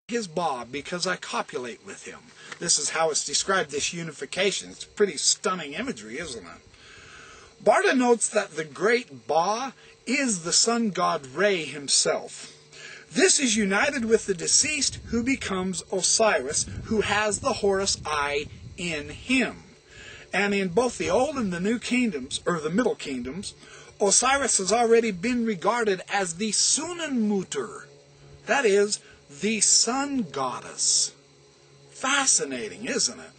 his ba because I copulate with him. This is how it's described, this unification. It's pretty stunning imagery, isn't it? Barta notes that the great Ba is the sun god Re himself. This is united with the deceased, who becomes Osiris, who has the Horus Eye in him. And in both the Old and the New Kingdoms, or the Middle Kingdoms, Osiris has already been regarded as the Sunenmutter, that is, the sun goddess. Fascinating, isn't it?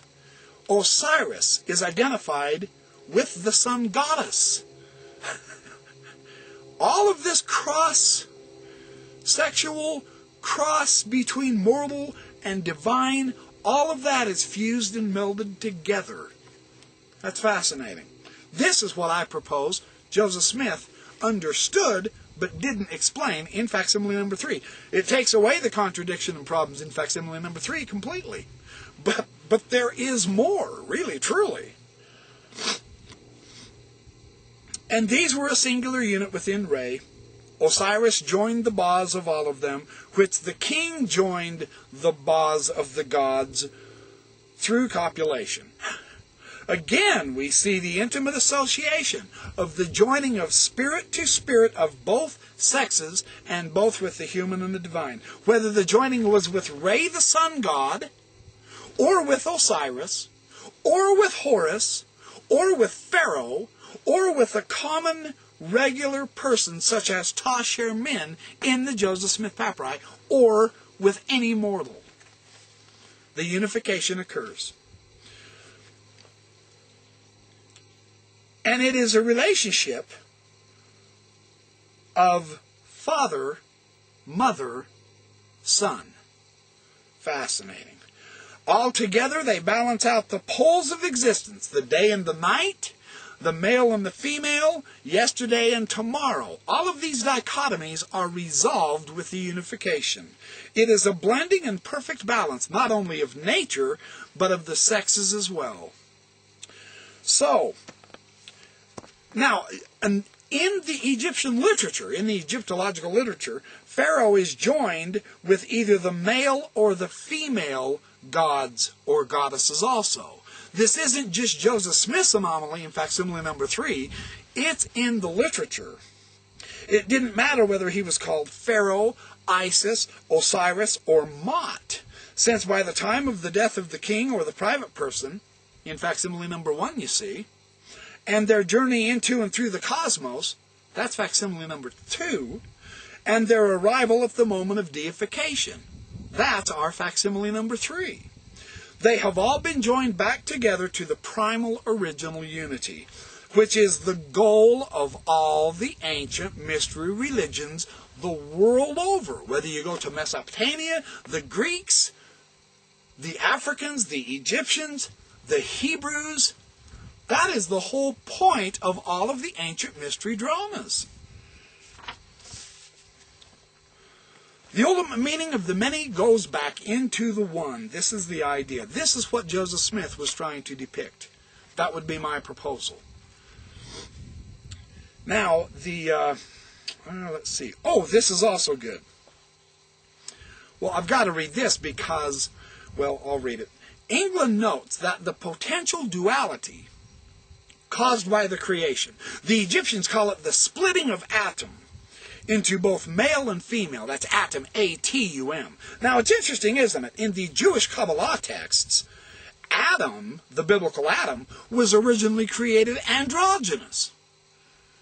Osiris is identified with the sun goddess. All of this sexual cross between mortal and divine, all of that is fused and melded together. That's fascinating. This is what I propose Joseph Smith understood but didn't explain in facsimile number 3. It takes away the contradiction and problems in facsimile number 3 completely. But there is more, really, truly. And these were a singular unit within Re. Osiris joined the Bas of all of them, which the king joined the Bas of the gods through copulation. Again, we see the intimate association of the joining of spirit to spirit of both sexes, and both with the human and the divine. Whether the joining was with Re, the sun god, or with Osiris, or with Horus, or with Pharaoh, or with a common regular person such as Ta-Sher-Min in the Joseph Smith papyri, or with any mortal. The unification occurs. And it is a relationship of father, mother, son. Fascinating. Altogether, they balance out the poles of existence, the day and the night, the male and the female, yesterday and tomorrow. All of these dichotomies are resolved with the unification. It is a blending and perfect balance, not only of nature, but of the sexes as well. So, now, in the Egyptian literature, in the Egyptological literature, Pharaoh is joined with either the male or the female gods or goddesses also. This isn't just Joseph Smith's anomaly in facsimile number 3. It's in the literature. It didn't matter whether he was called Pharaoh, Isis, Osiris, or Maat, since by the time of the death of the king or the private person, in facsimile number 1, you see, and their journey into and through the cosmos, that's facsimile number 2, and their arrival at the moment of deification, that's our facsimile number 3. They have all been joined back together to the primal original unity, which is the goal of all the ancient mystery religions the world over. Whether you go to Mesopotamia, the Greeks, the Africans, the Egyptians, the Hebrews, that is the whole point of all of the ancient mystery dramas. The ultimate meaning of the many goes back into the one. This is the idea. This is what Joseph Smith was trying to depict. That would be my proposal. Now, let's see. Oh, this is also good. Well, I've got to read this because, well, I'll read it. England notes that the potential duality caused by the creation, the Egyptians call it the splitting of atom into both male and female. That's atom, A-T-U-M. Now, it's interesting, isn't it? In the Jewish Kabbalah texts, Adam, the biblical Adam, was originally created androgynous.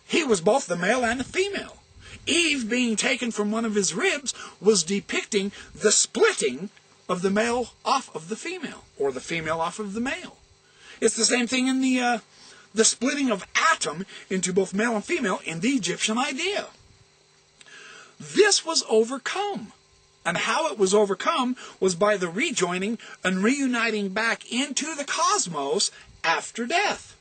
He was both the male and the female. Eve, being taken from one of his ribs, was depicting the splitting of the male off of the female, or the female off of the male. It's the same thing in the splitting of atom into both male and female in the Egyptian idea. This was overcome. And how it was overcome was by the rejoining and reuniting back into the cosmos after death.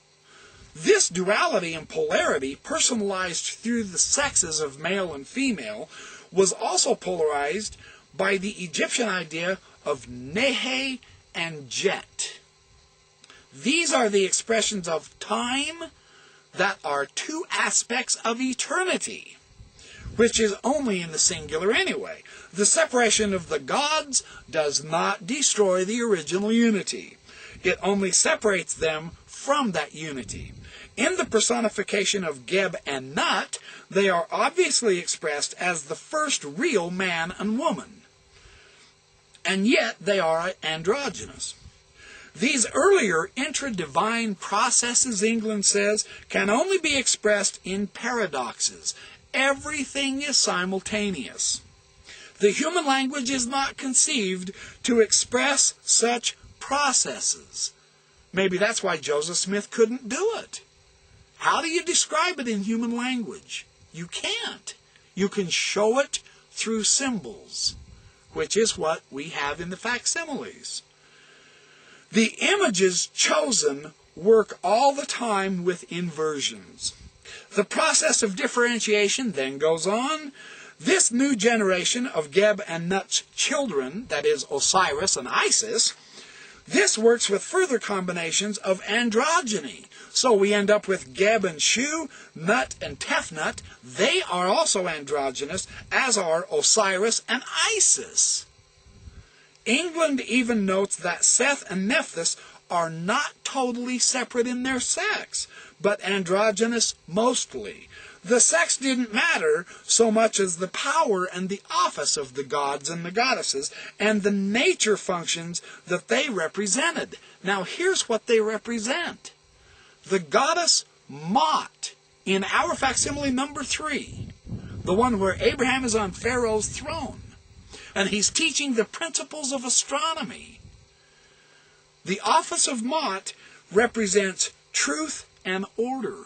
This duality and polarity, personalized through the sexes of male and female, was also polarized by the Egyptian idea of Nehe and Jet. These are the expressions of time that are two aspects of eternity. which is only in the singular anyway. The separation of the gods does not destroy the original unity. It only separates them from that unity. In the personification of Geb and Nut, they are obviously expressed as the first real man and woman. And yet they are androgynous. These earlier intra-divine processes, England says, can only be expressed in paradoxes. Everything is simultaneous. The human language is not conceived to express such processes. Maybe that's why Joseph Smith couldn't do it. How do you describe it in human language? You can't. You can show it through symbols, which is what we have in the facsimiles. The images chosen work all the time with inversions. The process of differentiation then goes on. This new generation of Geb and Nut's children, that is Osiris and Isis, this works with further combinations of androgyny. So we end up with Geb and Shu, Nut and Tefnut. They are also androgynous, as are Osiris and Isis. England even notes that Seth and Nephthys are not totally separate in their sex, but androgynous mostly. The sex didn't matter so much as the power and the office of the gods and the goddesses and the nature functions that they represented. Now here's what they represent. The goddess Maat in our facsimile number 3, the one where Abraham is on Pharaoh's throne, and he's teaching the principles of astronomy. The office of Maat represents truth and order.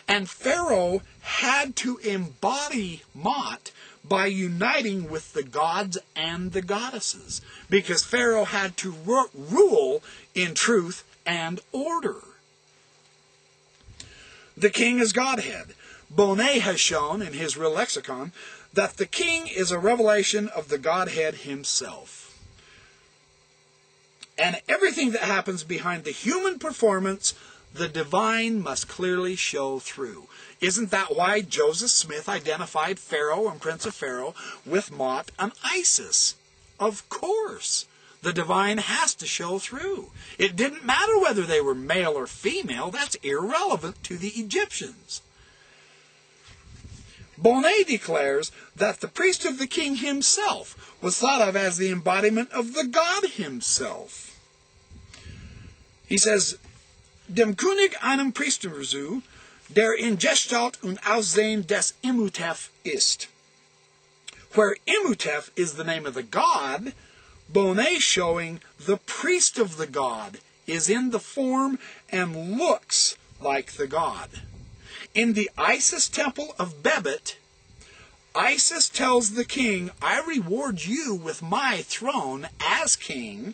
And Pharaoh had to embody Maat by uniting with the gods and the goddesses, because Pharaoh had to rule in truth and order. The king is Godhead. Bonnet has shown in his real lexicon that the king is a revelation of the Godhead himself. And everything that happens behind the human performance, the divine must clearly show through. Isn't that why Joseph Smith identified Pharaoh and Prince of Pharaoh with Maat and Isis? Of course. The divine has to show through. It didn't matter whether they were male or female. That's irrelevant to the Egyptians. Bonnet declares that the priest of the king himself was thought of as the embodiment of the God himself. He says, Dem König einem Priesterzu, der in Gestalt und Aussehen des Imhotep ist. Where Imhotep is the name of the god, Bonnet showing the priest of the god is in the form and looks like the god. In the Isis temple of Bebet, Isis tells the king, I reward you with my throne as king,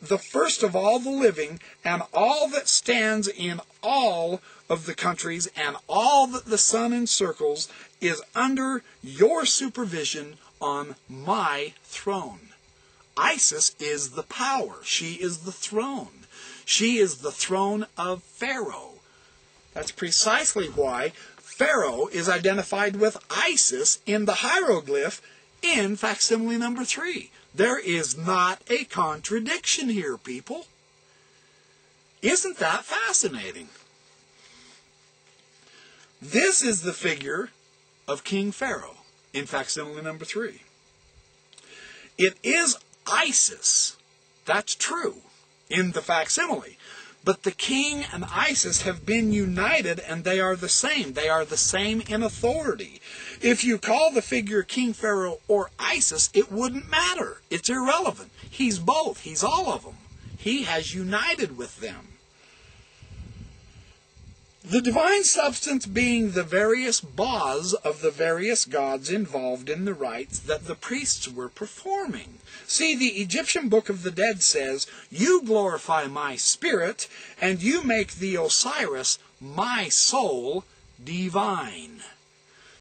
the first of all the living, and all that stands in all of the countries, and all that the sun encircles is under your supervision on my throne. Isis is the power. She is the throne. She is the throne of Pharaoh. That's precisely why Pharaoh is identified with Isis in the hieroglyph in facsimile number 3. There is not a contradiction here, people. Isn't that fascinating? This is the figure of King Pharaoh in facsimile number 3. It is Isis. That's true in the facsimile. But the king and Isis have been united, and they are the same. They are the same in authority. If you call the figure King Pharaoh or Isis, it wouldn't matter. It's irrelevant. He's both. He's all of them. He has united with them. The divine substance being the various baas of the various gods involved in the rites that the priests were performing. See, the Egyptian Book of the Dead says, you glorify my spirit, and you make the Osiris, my soul, divine.